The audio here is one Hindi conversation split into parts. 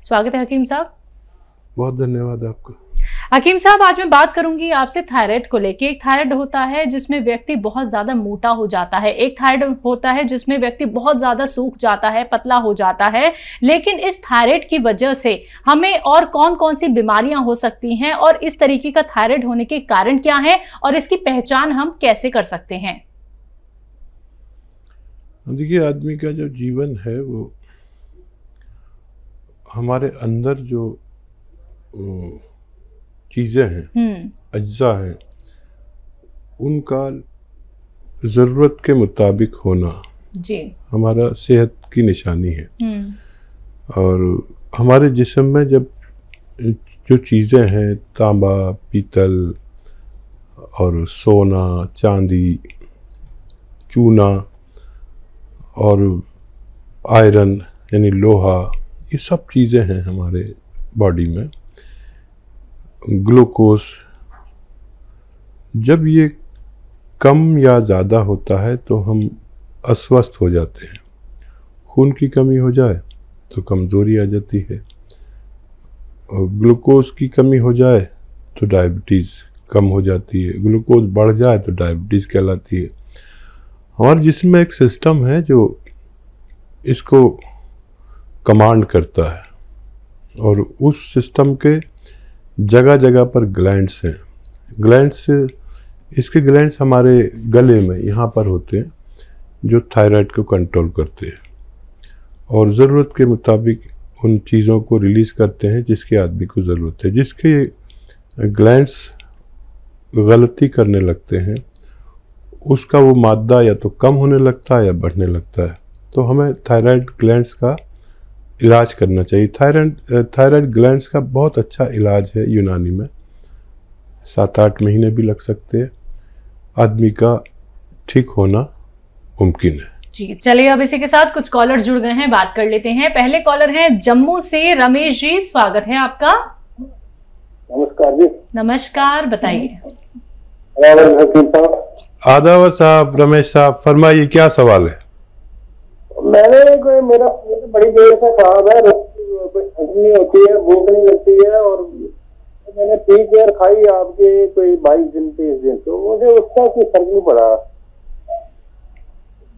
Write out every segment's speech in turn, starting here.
स्वागत है हकीम साहब। बहुत धन्यवाद आपका। हकीम साहब, आज मैं बात करूंगी आपसे थायराइड को लेके। एक थायराइड होता है जिसमें व्यक्ति बहुत ज्यादा मोटा हो जाता है, एक थायराइड होता है जिसमें व्यक्ति बहुत ज्यादा सूख जाता है, पतला हो जाता है। लेकिन इस थायराइड की वजह से हमें और कौन कौन सी बीमारियां हो सकती हैं और इस तरीके का थायराइड होने के कारण क्या है और इसकी पहचान हम कैसे कर सकते हैं? देखिए, आदमी का जो जीवन है वो हमारे अंदर जो चीज़ें हैं, अज्जा हैं, उनका ज़रूरत के मुताबिक होना जी हमारा सेहत की निशानी है। और हमारे जिस्म में जब जो चीज़ें हैं, तांबा, पीतल और सोना, चांदी, चूना और आयरन यानी लोहा, ये सब चीज़ें हैं हमारे बॉडी में। ग्लूकोज, जब ये कम या ज़्यादा होता है तो हम अस्वस्थ हो जाते हैं। खून की कमी हो जाए तो कमज़ोरी आ जाती है, और ग्लूकोज की कमी हो जाए तो डायबिटीज़ कम हो जाती है, ग्लूकोज बढ़ जाए तो डायबिटीज़ कहलाती है। हमारे जिस्म में एक सिस्टम है जो इसको कमांड करता है, और उस सिस्टम के जगह जगह पर ग्लैंड्स हैं। ग्लैंड्स, इसके ग्लैंड्स हमारे गले में यहाँ पर होते हैं, जो थायराइड को कंट्रोल करते हैं और ज़रूरत के मुताबिक उन चीज़ों को रिलीज़ करते हैं जिसके आदमी को ज़रूरत है। जिसके ग्लैंड्स गलती करने लगते हैं, उसका वो मादा या तो कम होने लगता है या बढ़ने लगता है। तो हमें थायराइड ग्लैंड्स का इलाज करना चाहिए। थायराइड ग्लैंड्स का बहुत अच्छा इलाज है यूनानी में। 7-8 महीने भी लग सकते हैं। आदमी का ठीक होना मुमकिन है। जी, चलिए अब इसी के साथ कुछ कॉलर जुड़ गए हैं, बात कर लेते हैं। पहले कॉलर हैं जम्मू से रमेश जी, स्वागत है आपका। नमस्कार जी। नमस्कार, बताइए। आदाब साहब, रमेश साहब, फरमाइए क्या सवाल है? मेरा बड़ी देर से खराब है, नहीं होती है, भूख नहीं लगती है, और मैंने टी केयर खाई आपके कोई 22 दिन 23 दिन, तो मुझे उसका कोई फर्क नहीं पड़ा।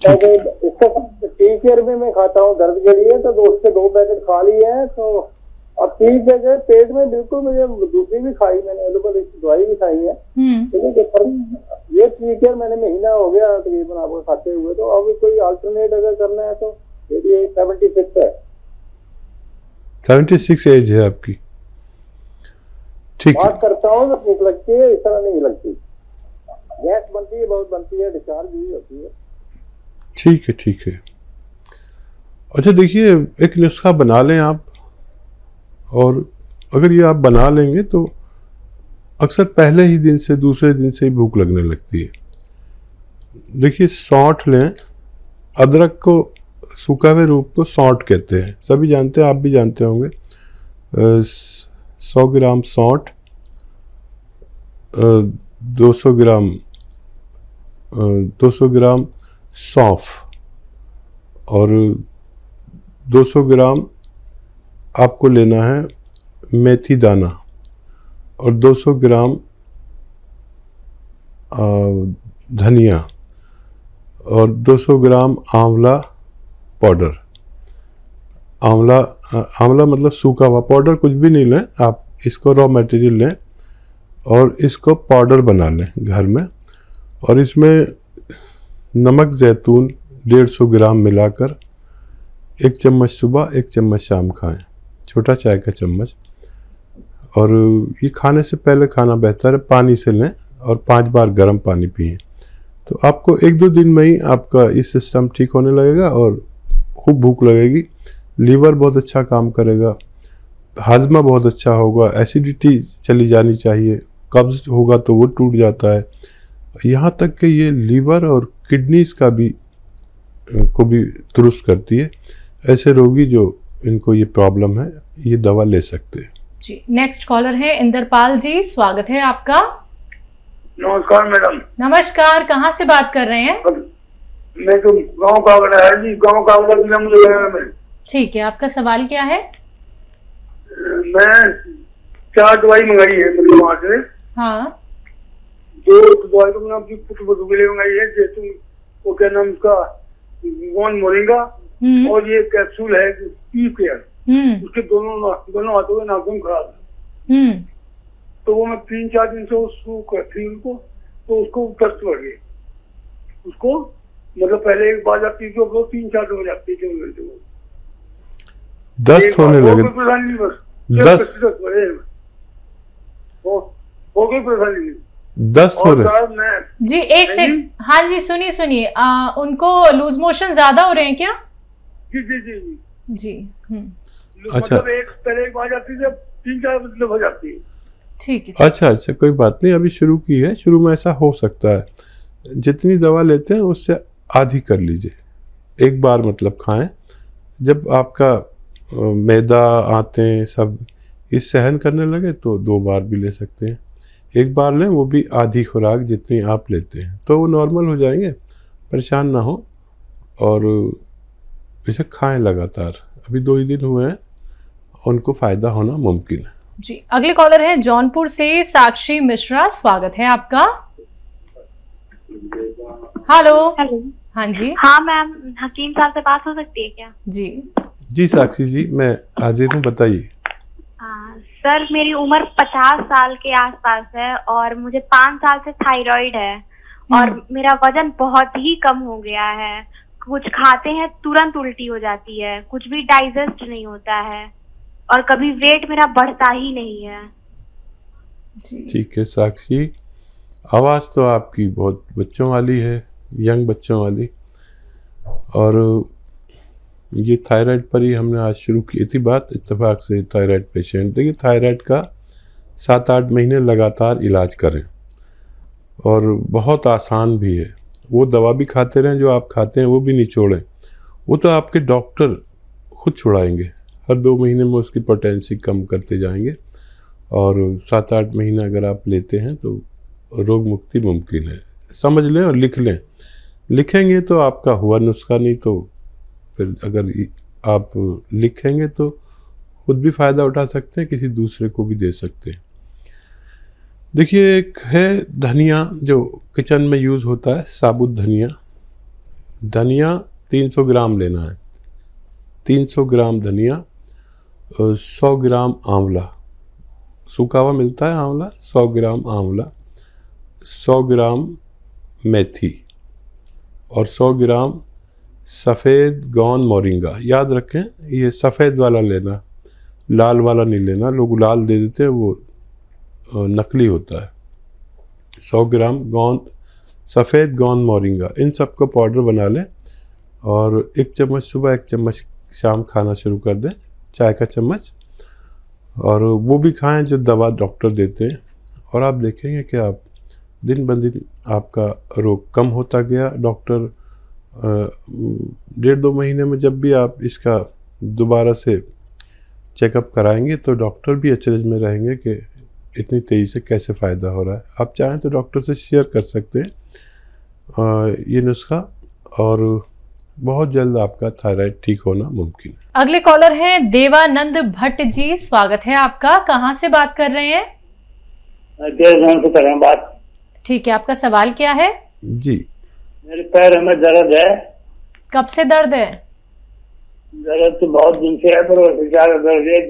इसका टी केयर में मैं खाता हूँ दर्द के लिए, तो उसके 2 पैकेट खा लिए हैं, तो अब ठीक है। पेट में बिल्कुल, मुझे दूसरी भी खाई मैंने, दवाई भी खाई है, लेकिन ये टी केयर मैंने महीना हो गया तकरीबन आपको खाते हुए। तो अब कोई अल्टरनेट अगर करना है तो ये 76 है। 76 एज है आपकी? ठीक है। बात करता हूँ तो भूख लगती है, इस तरह नहीं लगती। गैस बनती है, बहुत बनती है, डिस्चार्ज भी होती है। ठीक है, ठीक है। अच्छा, देखिए, एक नुस्खा बना लें आप, और अगर ये आप बना लेंगे तो अक्सर पहले ही दिन से, दूसरे दिन से ही भूख लगने लगती है। देखिए, सौंठ लें। अदरक को, सूखा हुए रूप को सौंठ कहते हैं, सभी जानते हैं, आप भी जानते होंगे। 100 ग्राम सौंठ, 200 ग्राम सौंफ, और 200 ग्राम आपको लेना है मेथी दाना, और 200 ग्राम धनिया, और 200 ग्राम आंवला पाउडर। आंवला मतलब सूखा हुआ, पाउडर कुछ भी नहीं लें आप, इसको रॉ मटेरियल लें और इसको पाउडर बना लें घर में, और इसमें नमक जैतून 150 ग्राम मिलाकर 1 चम्मच सुबह 1 चम्मच शाम खाएं, छोटा चाय का चम्मच। और ये खाने से पहले खाना बेहतर है, पानी से लें और 5 बार गर्म पानी पिएं। तो आपको 1-2 दिन में ही आपका ये सिस्टम ठीक होने लगेगा और खूब भूख लगेगी। लीवर बहुत अच्छा काम करेगा, हाजमा बहुत अच्छा होगा, एसिडिटी चली जानी चाहिए, कब्ज होगा तो वो टूट जाता है। यहाँ तक कि ये लीवर और किडनीज का भी को भी दुरुस्त करती है। ऐसे रोगी जो इनको ये प्रॉब्लम है, ये दवा ले सकते हैं। जी, नेक्स्ट कॉलर है इंद्रपाल जी, स्वागत है आपका। नमस्कार मैडम। नमस्कार, कहाँ से बात कर रहे हैं? मैं तो गाँव का है जी, गाँव का में। ठीक है, आपका सवाल क्या है? मैं 4 दवाई मंगाई है मतलब वहाँ से। हाँ। जो दवाई तो मैंने अपनी पुत्र के लिए मंगाई है, जैसे वो क्या नाम उसका गोन मोरिंगा, और ये कैप्सूल है पी केयर, उसके दोनों हाथों में नाखून खराब है। तो वो मैं 3-4 दिन से उसको करती उनको, तो उसको दस्त बढ़ गई उसको, मतलब पहले एक बार जाती थी, 3-4 दिन हो जाती थी दस्त होने लगे। दस्त हो रहे जी। एक से हाँ जी, सुनिए उनको लूज मोशन ज्यादा हो रहे हैं क्या? जी जी जी जी। अच्छा, मतलब पहले एक बार जाती थी, 3-4 दिन हो जाती है। ठीक है। अच्छा, कोई बात नहीं, अभी शुरू की है, शुरू में ऐसा हो सकता है। जितनी दवा लेते हैं उससे आधी कर लीजिए, एक बार मतलब खाएं। जब आपका मैदा आते हैं सब इस सहन करने लगे तो 2 बार भी ले सकते हैं। एक बार लें, वो भी आधी खुराक जितनी आप लेते हैं, तो वो नॉर्मल हो जाएंगे, परेशान ना हो। और इसे खाएं लगातार, अभी 2 ही दिन हुए हैं, उनको फ़ायदा होना मुमकिन है। जी। अगले कॉलर है जौनपुर से साक्षी मिश्रा, स्वागत है आपका। हेलो। हाँ जी। हाँ मैम, हकीम साहब से बात हो सकती है क्या? जी साक्षी जी, मैं हाजिर हूँ, बताइए। सर, मेरी उम्र 50 साल के आसपास है और मुझे 5 साल से थायराइड है और मेरा वजन बहुत ही कम हो गया है। कुछ खाते हैं तुरंत उल्टी हो जाती है, कुछ भी डाइजेस्ट नहीं होता है और कभी वेट मेरा बढ़ता ही नहीं है। ठीक है साक्षी, आवाज़ तो आपकी बहुत बच्चों वाली है, यंग बच्चों वाली। और ये थायराइड पर ही हमने आज शुरू की थी बात, इत्तेफाक से थायराइड पेशेंट। देखिए, थायराइड का 7-8 महीने लगातार इलाज करें और बहुत आसान भी है। वो दवा भी खाते रहें जो आप खाते हैं, वो भी नहीं छोड़ें। वो तो आपके डॉक्टर खुद छुड़ाएंगे, हर 2 महीने में उसकी पोटेंसी कम करते जाएंगे और 7-8 महीने अगर आप लेते हैं तो रोग मुक्ति मुमकिन है। समझ लें और लिख लें, लिखेंगे तो आपका हुआ नुस्खा, नहीं तो फिर अगर आप लिखेंगे तो खुद भी फ़ायदा उठा सकते हैं, किसी दूसरे को भी दे सकते हैं। देखिए, एक है धनिया जो किचन में यूज़ होता है, साबुत धनिया। धनिया 300 ग्राम लेना है, 300 ग्राम धनिया, 100 ग्राम आंवला, सूखा हुआ मिलता है आंवला, 100 ग्राम आंवला, 100 ग्राम मेथी और 100 ग्राम सफ़ेद गौन मोरिंगा। याद रखें, ये सफ़ेद वाला लेना, लाल वाला नहीं लेना। लोग लाल दे देते हैं, वो नकली होता है। 100 ग्राम सफ़ेद गौन मोरिंगा, इन सब का पाउडर बना लें और 1 चम्मच सुबह, 1 चम्मच शाम खाना शुरू कर दें, चाय का चम्मच। और वो भी खाएं जो दवा डॉक्टर देते हैं, और आप देखेंगे कि आप दिन ब दिन आपका रोग कम होता गया। डॉक्टर 1.5-2 महीने में जब भी आप इसका दोबारा से चेकअप कराएंगे तो डॉक्टर भी अचरज में रहेंगे कि इतनी तेज़ी से कैसे फ़ायदा हो रहा है। आप चाहें तो डॉक्टर से शेयर कर सकते हैं ये नुस्खा, और बहुत जल्द आपका थायराइड ठीक होना मुमकिन है। अगले कॉलर हैं देवानंद भट्ट जी, स्वागत है आपका। कहाँ से बात कर रहे हैं? से कर रहे हैं बात। ठीक है, आपका सवाल क्या है? जी, मेरे पैर में दर्द है। कब से दर्द है? दर्द तो बहुत दिन से है, पर ज्यादा दर्द है,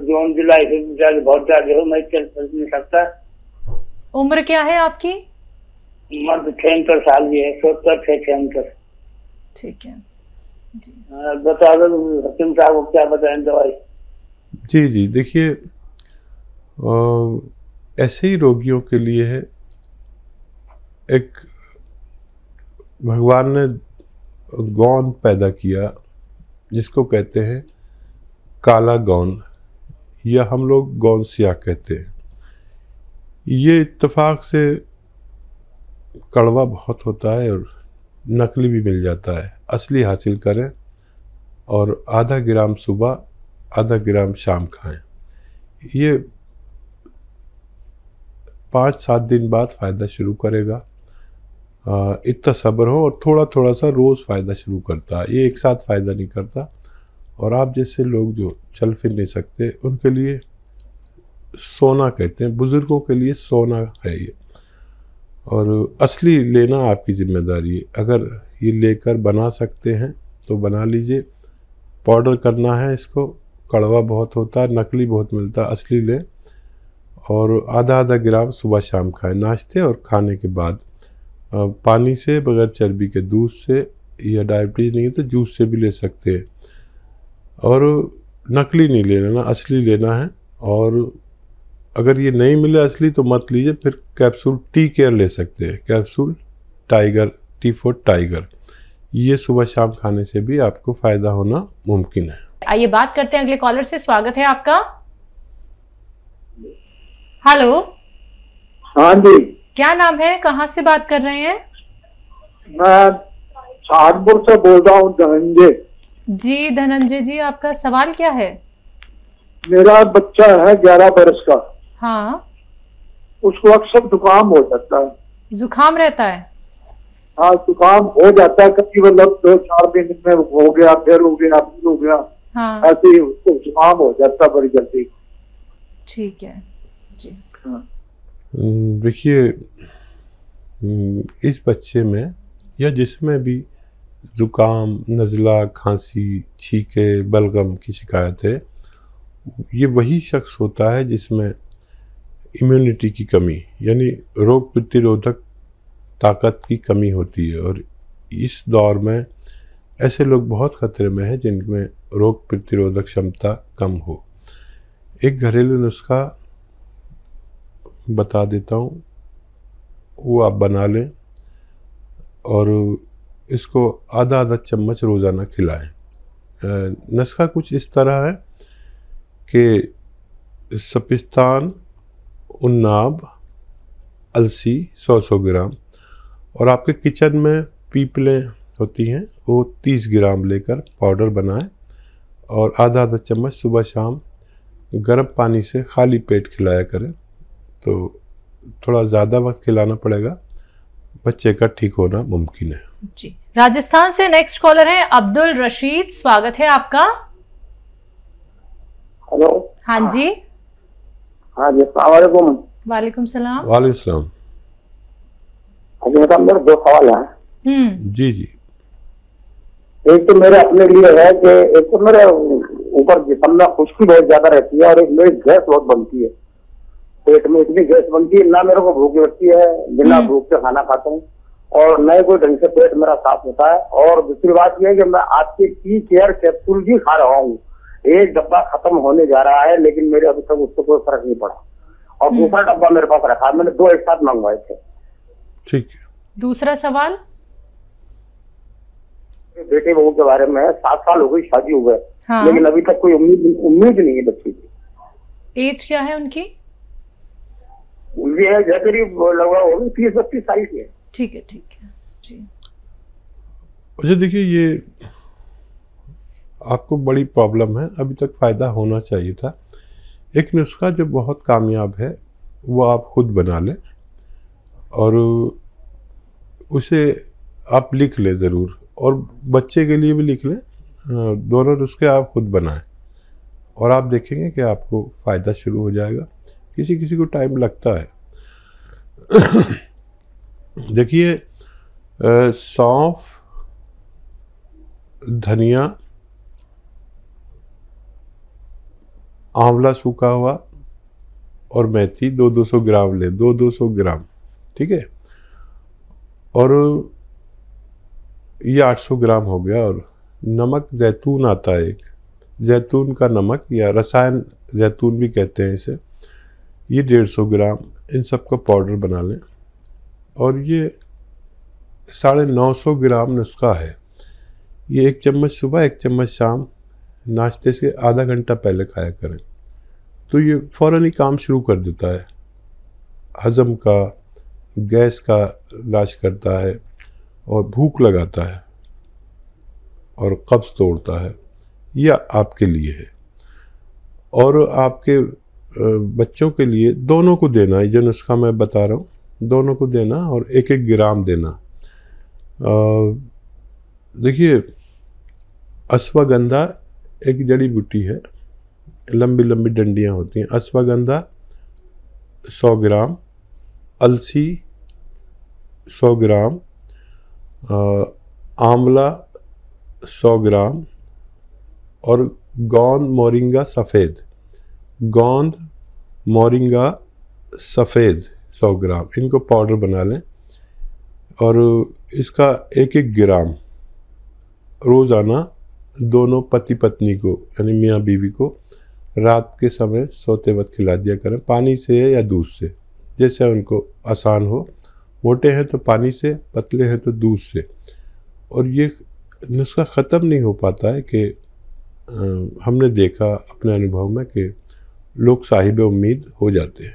जून जुलाई से बहुत ज्यादा हो, मैं चल नहीं सकता। उम्र क्या है आपकी? उम्र 76 साल की है, 76। ठीक है जी। बता दो हकीम साहब को क्या बताएं दवाई। जी, देखिए, ऐसे ही रोगियों के लिए है, एक भगवान ने गौन पैदा किया जिसको कहते हैं काला गौन, या हम लोग गौन सिया कहते हैं। ये इत्तेफाक से कड़वा बहुत होता है और नकली भी मिल जाता है। असली हासिल करें और आधा ग्राम सुबह, आधा ग्राम शाम खाएं। ये 5-7 दिन बाद फ़ायदा शुरू करेगा। इतना सब्र हो, और थोड़ा थोड़ा सा रोज़ फ़ायदा शुरू करता है, ये एक साथ फ़ायदा नहीं करता। और आप जैसे लोग जो चल फिर नहीं सकते, उनके लिए सोना कहते हैं, बुजुर्गों के लिए सोना है ये। और असली लेना आपकी जिम्मेदारी है। अगर ये लेकर बना सकते हैं तो बना लीजिए। पाउडर करना है इसको, कड़वा बहुत होता है, नकली बहुत मिलता है, असली लें। और आधा आधा ग्राम सुबह शाम खाएं, नाश्ते और खाने के बाद। पानी से, बगैर चर्बी के, दूध से, या डायबिटीज़ नहीं है तो जूस से भी ले सकते हैं। और नकली नहीं लेना ना, असली लेना है। और अगर ये नहीं मिले असली तो मत लीजिए, फिर कैप्सूल टी केयर ले सकते हैं, capsule tiger, T for tiger. ये सुबह शाम खाने से भी आपको फ़ायदा होना मुमकिन है। आइए बात करते हैं अगले कॉलर से। स्वागत है आपका। हेलो। हाँ जी, क्या नाम है, कहाँ से बात कर रहे हैं? मैं सहारनपुर से बोल रहा हूँ, धनंजय जी। धनंजय जी, आपका सवाल क्या है? मेरा बच्चा है 11 वर्ष का। हाँ। उसको अक्सर जुकाम हो जाता है। जुकाम रहता है? हाँ, जुकाम हो जाता है, कभी मतलब 2-4 दिन में हो गया, फिर हो गया, फिर हो गया। हाँ। ऐसे ही उसको जुकाम हो जाता है बड़ी जल्दी। ठीक है जी। देखिए, इस बच्चे में या जिसमें भी जुकाम, नज़ला, खांसी, छींके, बलगम की शिकायत है, ये वही शख्स होता है जिसमें इम्यूनिटी की कमी, यानी रोग प्रतिरोधक ताकत की कमी होती है। और इस दौर में ऐसे लोग बहुत खतरे में हैं जिनमें रोग प्रतिरोधक क्षमता कम हो। एक घरेलू नुस्खा बता देता हूँ, वो आप बना लें और इसको आधा आधा चम्मच रोज़ाना खिलाएं। नुस्खा कुछ इस तरह है कि सपिस्तान, उन्नाब, अलसी 100-100 ग्राम, और आपके किचन में पीपलें होती हैं वो 30 ग्राम लेकर पाउडर बनाएं और आधा आधा चम्मच सुबह शाम गर्म पानी से खाली पेट खिलाया करें। तो थोड़ा ज़्यादा वक्त खिलाना पड़ेगा, बच्चे का ठीक होना मुमकिन है जी। राजस्थान से नेक्स्ट कॉलर है अब्दुल रशीद। स्वागत है आपका। हेलो। हाँ जी। हाँ जी, अस्सलाम वालेकुम। वालेकुम सलाम। वालेकुम सलाम। मेरे 2 सवाल हैं। जी जी। एक तो मेरे अपने लिए है कि एक तो मेरे ऊपर जिस्म में खुश्की बहुत ज्यादा रहती है और एक मेरी गैस बहुत बनती है, पेट में इतनी गैस बनती है, ना मेरे को भूख लगती है, बिना भूख के खाना खाता हूँ, और न कोई ढंग से पेट मेरा साफ होता है। और दूसरी बात यह है कि मैं आपके टी केयर कैप्सूल भी खा रहा हूँ, एक डब्बा खत्म होने जा रहा है, लेकिन मेरे अभी तक उससे कोई फर्क नहीं पड़ा, और दूसरा डब्बा मेरे पास रखा, मैंने 2 एक साथ मंगवाए थे। ठीक है। दूसरा सवाल बेटे बहू के बारे में। 7 साल हो गई शादी हुए, हाँ। लेकिन अभी तक कोई उम्मीद नहीं है बच्चे की। एज क्या है उनकी? उनकी है करीब लगभग होगी 30-32 साल की है। ठीक है जी। अच्छा, देखिए, ये आपको बड़ी प्रॉब्लम है, अभी तक फ़ायदा होना चाहिए था। एक नुस्खा जो बहुत कामयाब है वो आप खुद बना लें और उसे आप लिख लें ज़रूर, और बच्चे के लिए भी लिख लें। दोनों नुस्खे आप खुद बनाएं और आप देखेंगे कि आपको फ़ायदा शुरू हो जाएगा। किसी किसी को टाइम लगता है। देखिए, सौंफ, धनिया, आंवला सूखा हुआ और मेथी 200-200 ग्राम ले, 200-200 ग्राम, ठीक है। और ये 800 ग्राम हो गया। और नमक जैतून आता है एक, जैतून का नमक या रसायन जैतून भी कहते हैं इसे, ये 150 ग्राम। इन सब का पाउडर बना लें और ये 950 ग्राम नुस्खा है। ये 1 चम्मच सुबह, 1 चम्मच शाम, नाश्ते से आधा घंटा पहले खाया करें, तो ये फ़ौरन ही काम शुरू कर देता है। हज़म का, गैस का इलाज करता है और भूख लगाता है और कब्ज़ तोड़ता है। यह आपके लिए है और आपके बच्चों के लिए दोनों को देना है। जो नुस्खा मैं बता रहा हूँ दोनों को देना और 1-1 ग्राम देना। देखिए, अश्वगंधा एक जड़ी बूटी है, लंबी लंबी डंडियाँ होती हैं। अश्वगंधा 100 ग्राम, अलसी 100 ग्राम, आंवला 100 ग्राम और गोंद मोरिंगा सफ़ेद, गोंद मोरिंगा सफ़ेद 100 ग्राम, इनको पाउडर बना लें और इसका 1-1 ग्राम रोज़ाना दोनों पति पत्नी को यानी मियाँ बीवी को रात के समय सोते वक्त खिला दिया करें, पानी से या दूध से, जैसे उनको आसान हो। मोटे हैं तो पानी से, पतले हैं तो दूध से। और ये नुस्खा ख़त्म नहीं हो पाता है कि हमने देखा अपने अनुभव में कि लोग साहिब उम्मीद हो जाते हैं।